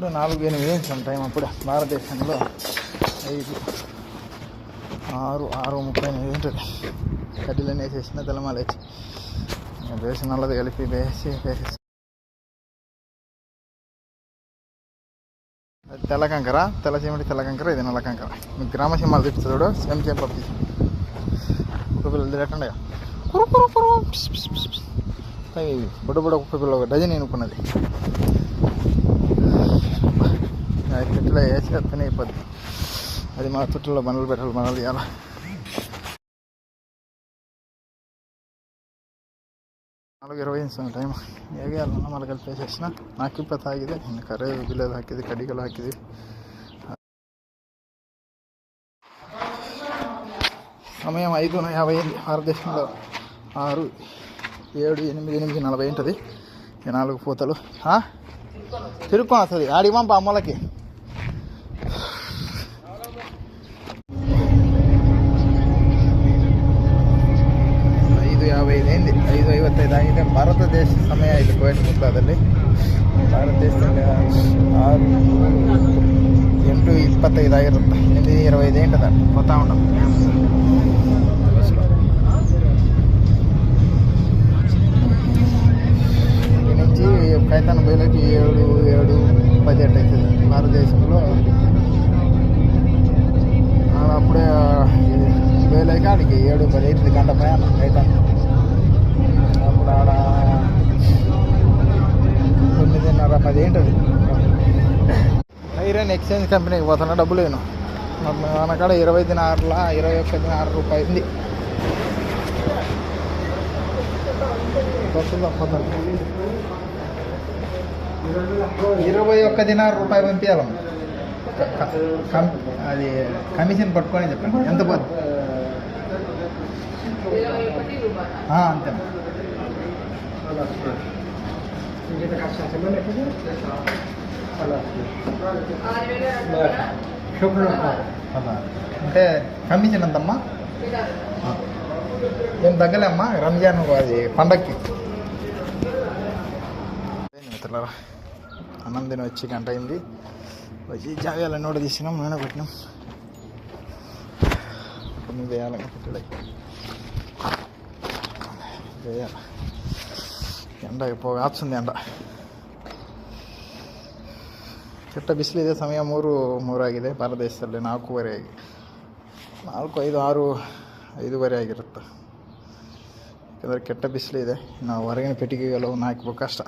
ఇప్పుడు 4:08 టైం. అప్పుడు భారతదేశంలో 5, 6, 6:38 ఉంటుంది. కడ్డీలన్నీ వేసేసిన తెల్లమాల వేసి వేసి నల్లది కలిపి వేసేసి అది తెల్ల కంకర, తెల్ల చీమటి తెల్ల కంకర, ఇది నల్ల కంకర. మీకు గ్రామ సింహాలు తిప్పుతుంది చూడు, సేమ్ పంపి పిల్లలు తిరగండి. బుడ్డ కుక్క పిల్ల ఒక డజన్ ఎన్నుకున్నది. చెట్టులో వేసి అతనే అయిపోద్ది. అది మా చుట్టూలో బండలు పెట్టాలి, బండలు తీయాలి. ನಾಲ್ಕು 20 ಟೈಮ್ ಹೇಗೆ ಅಲ್ಲ ಮಲಗಲ್ಲಿ ಪೇಸೆಸ್ನ 4:20 ಆಗಿದೆ. ಇನ್ನು ಕರೆ ಬಿಲ್ಲಲ್ಲಿ ಹಾಕಿದ್ವಿ, ಕಡ್ಡಿಗಳು ಹಾಕಿದ್ವಿ. సమయం 5:50. భారతదేశంలో 6, 7, 8, 8:40 ఉంటుంది. 4 పూతలు తిరుక్కొని వస్తుంది. ఆడికి పంప అమ్మలకి. 5:55 అయింది. 5:55 ಆಗಿದೆ. ಭಾರತದೇಶ ಸಮಯ ಇಲ್ಲಿ ಕೋಯಟ್ ಮುಕ್ತಾದಲ್ಲಿ. ಭಾರತದೇಶದಲ್ಲಿ 8:25 ಆಗಿರುತ್ತೆ. 8:25 ఏంటది పోతా ఉండదు. ఇక్కడి నుంచి కైతాన్ బయలుకి 7:10 అవుతుంది. భారతదేశంలో అప్పుడే బయలుకి ఆడికి 7:10 అవుతుంది. గంట ప్రయాణం కైతాన్. అప్పుడు ఆడ 9:30, 10 ఏంటది. ఐరన్ ఎక్స్చేంజ్ కంపెనీకి పోతున్నా, డబ్బులు లేను. మన కాడ 20 దినార్ల 21 దినార్ రూపాయి ఉంది. 21 దినార్ రూపాయి పంపించాలి. అది కమిషన్ పట్టుకొని చెప్పండి ఎంత పోతుంది. అంతే. అంటే కమిషన్ ఎంతమ్మా? ఏం తగ్గలేమ్మా. రంజాన్ అది పండక్కి. మిత్రులారా, అన్నం తిని వచ్చి గంట అయింది. వచ్చి జాగ్యాలన్నీ కూడా తీసినాం, నూనె పెట్టినాం. కొన్ని వేయాలి పెట్టాలి. వేయాలి. ఎండ పోగా ఆపుతుంది. ఎండ ಕೆಟ್ಟ ಬಿಸಿಲಿದೆ. ಸಮಯ 3 ಆಗಿದೆ. ಭಾರತದೇಶದಲ್ಲಿ 4:15 ಆಗಿ 4, 5, 6, 5:30 ಆಗಿರುತ್ತೆ. ಯಾಕಂದರೆ ಕೆಟ್ಟ ಬಿಸಿಲಿದೆ. ನಾವು ಹೊರಗಿನ ಪೆಟ್ಟಿಗೆಗಳು ಹಾಕಬೇಕು ಕಷ್ಟ.